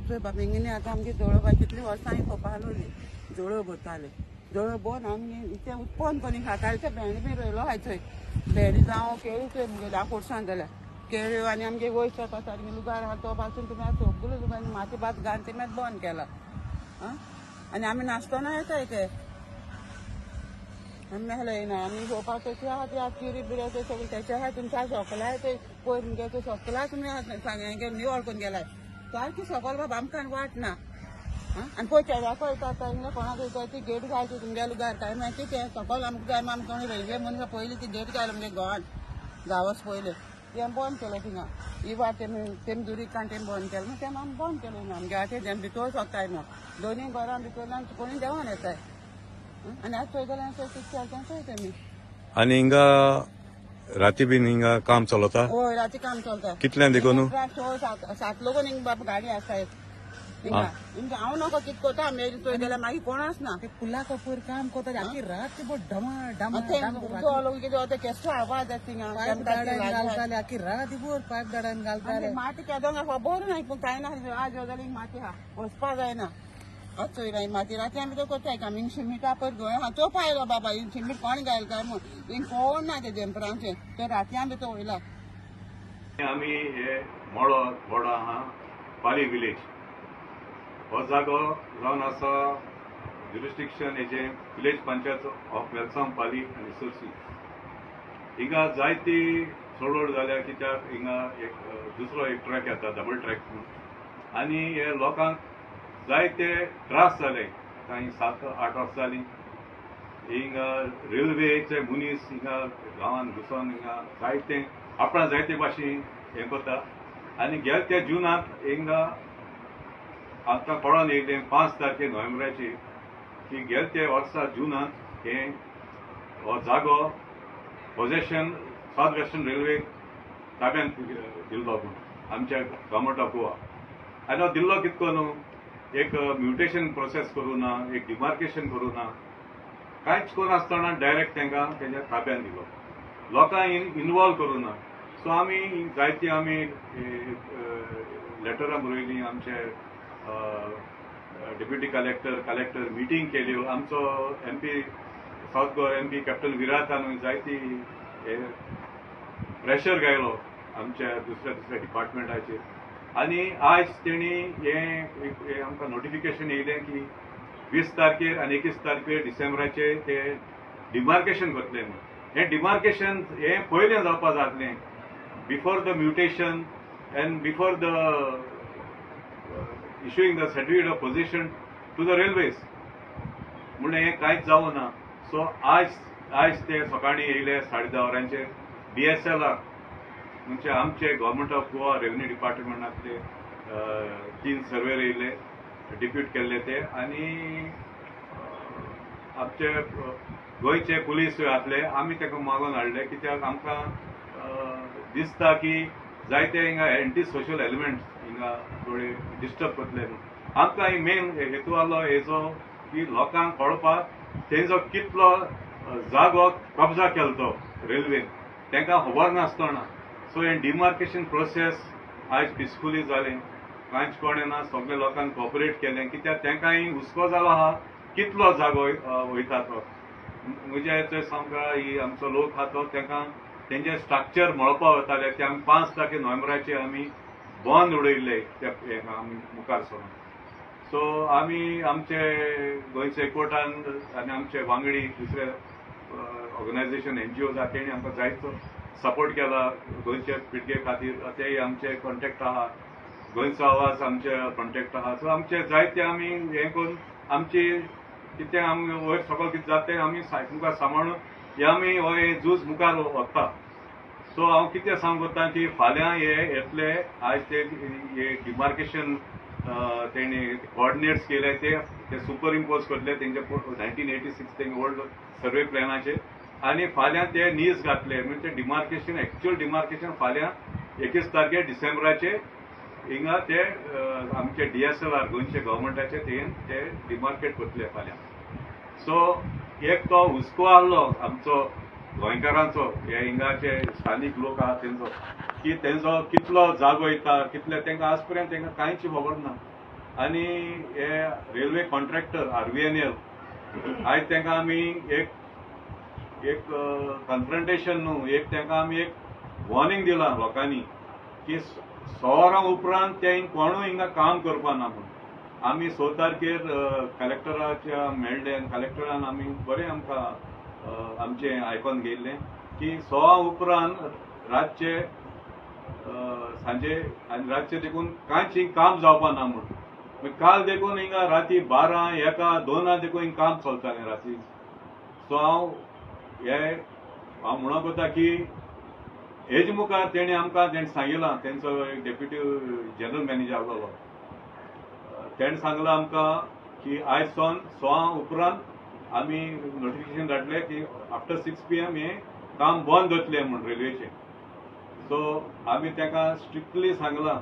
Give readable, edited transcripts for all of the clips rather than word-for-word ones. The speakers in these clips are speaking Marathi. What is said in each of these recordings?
चोय बाबा हिंगने आतां आमगे जवळ बाय कितली वर्सां पप्पा आलोली जवळ भरताले जवळ बोन आमी इथे उत्पन्न कोणी खाताले ते भेंडे बी रोयलो हाय थंय भेंडे जावं केळी थंय मुगे 10 वर्सां जाल्यार केळी आनी आमगे वयच्या पासार लुगार आहा तो पासून तुमी सगळो लुगार माती भात घालन तेमी बंद केला आनी आमी नासतना येताय ते आमी मेहला येना आमी घेवपाक तशी आहा ती आतां चिरी बिरे ते सगळे तेचे आहा तुमच्या सकलाय ते पयर मुगे ते सकला तुमी हेंगे निवळ करून गेलाय सारकी सकल बाबा आमकां वाट ना आनी पळय चेड्याक पळयता आतां कोणाक वयता ती गेट घालची तुमगे लुगार काय माहिती ते सकल आमकां जाय आमी कोणी रेल्वे मनशां पयलीं ती गेट घाल आमगे गोवान गांवस पयलें तें बंद केलें थिंगा ही वाट तेमी दुरीकान तेमी बंद केलें तें आमी बंद केलें न्हू आमगे आतां तें भितर सोदताय न्हू दोनूय घरां भितर कोणी देंवन येताय आनी आतां चोय जाल्यार चोय चोय तेमी आनी हिंगा राती बीन हिंगा काम चलता हय राती काम चलता कितल्यांक देखून 7 लोक हिंग बाबा गाडी आसाय हांव नको कितें कोता मेरी चोय जाल्यार मागीर कोण आसना पुलाक पयर काम कोता आखी रात डमा डमा कितें केसो आवाज येता थिंगा घालताले आखी रात भर पायप दाडान घालताले माती केदोंग बरो ना पूण कांय ना आज जाल्यार माती आहा वचपा जायना आज चोय माती राती आमी तो कोताय काम हिंग शिमिटा पयर गोंय हा तो पायलो बाबा हिंग शिमीट कोण घायल काय म्हूण हिंग कोण ना ते जंपरांचे ते राती आमी तो वयला आमी हे मोडो व्हडा आहा पाली विलेज हो जागो जावन आसा ज्युरिस्डिक्शन हेजे विलेज पंचायत ऑफ वेलसाम पाली आनी सुरसी हिंगा जायती चडवड जाल्या कित्याक हिंगा एक दुसरो एक ट्रॅक येता डबल ट्रॅक म्हणून आनी हे लोकांक जायते त्रास जाले कांय 7-8 वर्सां जालीं हिंगा रेल्वेचे मनीस हिंगा गांवांत घुसोन हिंगा जायते आपणा जायते भाशेन हें करता आनी गेल्या त्या जुनाक हिंगा आतां कळोन येयलें 5 तारखे नोव्हेंबराची की गेल्या त्या वर्सा जुनाक हे हो जागो पोजेशन सावथ वेस्टर्न रेल्वे ताब्यांत दिल्लो म्हूण आमच्या गव्हर्मेंट ऑफ गोवा आनी हो दिल्लो कितको न्हू एक म्युटेशन प्रोसेस करूं ना एक डिमार्केशन करूं ना कांयच करिनासतना डायरेक्ट तांकां तेंच्या ताब्यांत दिलो लोकांक इनवॉल्व करूं ना सो आमी जायती आमी लेटरां बरयलीं आमचे डेप्युटी कलेक्टर मिटींग केल्यो आमचो MP south Goa MP captain विरातान जायती प्रेशर घायलो आमच्या दुसऱ्या डिपार्टमेंटाचेर आनी आयज तेणी हे आमकां नोटिफिकेशन येयलें की 20 तारखेर आनी 21 तारखेर डिसेंबराचे ते डिमार्केशन करतले म्हणून हें डिमार्केशन हें पयलें जावपा जातलें before the mutation end before the issuing the certificate of possession to the railways म्हणून हें कांयच जावं ना सो आयज ते सकाळीं येयले 10:30 वरांचेर DSLR म्हणजे आमचे गव्हर्मेंट ऑफ गोवा रेव्हन्यू डिपार्टमेंटांतले 3 सर्वेर येयले डिप्यूट केल्ले ते आनी आमचे गोंयचे पुलीस आसले आमी ताका मागून हाडले कित्याक आमकां दिसता की जायते हिंगा एंटी सोशल एलिमेंट्स हिंगा थोडे डिस्टर्ब करतले न्हू आमकां मेन हेतू आसलो हेजो की लोकांक कळपाक तेंचो कितलो जागो कब्जा केलो तो रेल्वेन तांकां खबर नासतना सो हें डिमार्केशन प्रोसेस आयज पिसफुली जालें कांयच कोणें ना सगळे लोकांक कॉपरेट केलें कित्याक तांकांय हुस्को जालो आहा कितलो जागो वयता तो म्हणजे थंय सामका ही आमचो लोक आहा तो तांकां तेंचे स्ट्रक्चर मळपा वताले ते आमी 5 तारखे नोव्हेंबराचे आमी बंद उडयल्ले त्या आमी मुखार सरून सो आमी आमचे गोंयचे कोर्टान आनी आमचे वांगडी दुसरे ऑर्गनायझेशन NGOs आहा तेणी आमकां जायतो सपोर्ट केला गोंयचे पिळगे खातीर तेय आमचे कॉन्टेक्ट आहा गोंयचो आवाज आमचे कॉन्टेक्ट आहा सो आमचे जायते आमी हें करून आमची कितें आमी वयर सकयल कितें जाता तें आमी मुखार सांबाळून हे आमी हो झूज मुखार व्हरता सो हांव कितें सांगता की फाल्यां हे येतले आयज ते डिमार्केशन तेणी कोऑर्डिनेट्स केले ते सुपर इम्पोज करतले तेंचे 1986 तेंगे ओल्ड सर्वे प्लॅनाचेर आनी फाल्यां ते नीज घातले म्हणजे डिमार्केशन एक्च्युअल डिमार्केशन फाल्यां 21 तारखेर डिसेंबराचे हिंगा ते आमचे DSLR गोंयचे गव्हर्मेंटाचे ते डिमार्केट करतले फाल्यां सो एक तो हुस्को आसलो आमचो गोंयकारांचो हे हिंगाचे स्थानीक लोक आहा तेंचो की तेंचो कितलो जागो वयता कितले तांकां आज पर्यंत तांकां कांयच खबर ना आनी हे रेल्वे कॉन्ट्रॅक्टर RVNL आयज तांकां आमी एक कन्फ्रंटेशन न्हू एक तांकां आमी एक वॉर्निंग दिलां लोकांनी की 6 वरां उपरांत ते कोणूय हिंगा काम करपा ना म्हूण आमी 6 तारखेर कलेक्टराच्या मेळ्ळे आनी कलेक्टरान आमी बरें आमकां आमचें आयकोन घेयल्लें की 6 उपरांत रातचे सांजे आनी रातचे देखून कांयच काम जावपा ना म्हूण काल देखून हिंगा राती 12, 1, 2 देखून हिंग काम चलतालें राती सो हांव म्हणूंक वता की हेजे मुखार तेणी सांगिलां तेंचो डेप्युटी जनरल मॅनेजर आसलो तेणें सांगलां आमकां की आयज सोन 6 उपरांत आमी नोटिफिकेशन धाडलें की आफ्टर 6 PM हे काम बंद जातलें म्हूण रेल्वेचें सो आमी ताका स्ट्रिक्टली सांगलां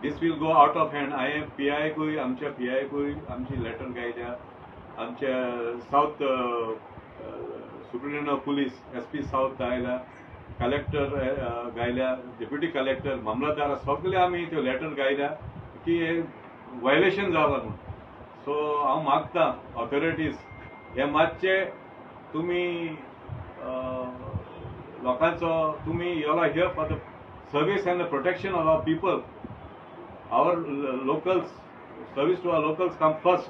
this will go out of hand हांवें PIकूय आमच्या PIकूय आमची लेटर घायल्या आमच्या south superintendent of police SP south घायल्या कलेक्टर घायल्या डेप्युटी कलेक्टर मामलतदार सगळे आमी त्यो लेटर घायल्या की हे वायलेशन जालां म्हणून सो हांव मागतां ऑथॉरिटीज हे मातशे तुमी लोकांचो तुमी you are here for the service and the protection of our people our locals service to our locals come first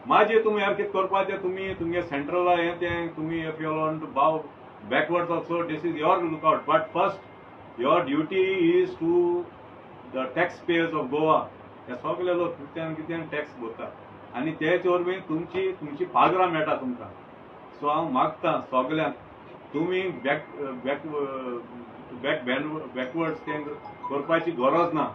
मागीर तुमी हें कितें करपाचें तुमी तुमगे सेंट्रला हें तें तुमी if you want to bow backwards also this is your lookout but first your duty is to the taxpayers of Goa हे सगळे लोक कितें टॅक्स भरता आनी तेच वरवीं तुमची पागरां मेळटा तुमकां सो हांव मागतां सगळ्यांक तुमी बॅकवर्ड्स तें करपाची गरज ना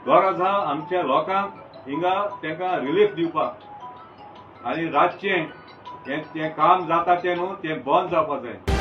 गरज आहा आमच्या लोकांक हिंगा तांकां रिलीफ दिवपाक आनी रातचें तें काम जाता तें न्हू तें बंद जावपाक जाय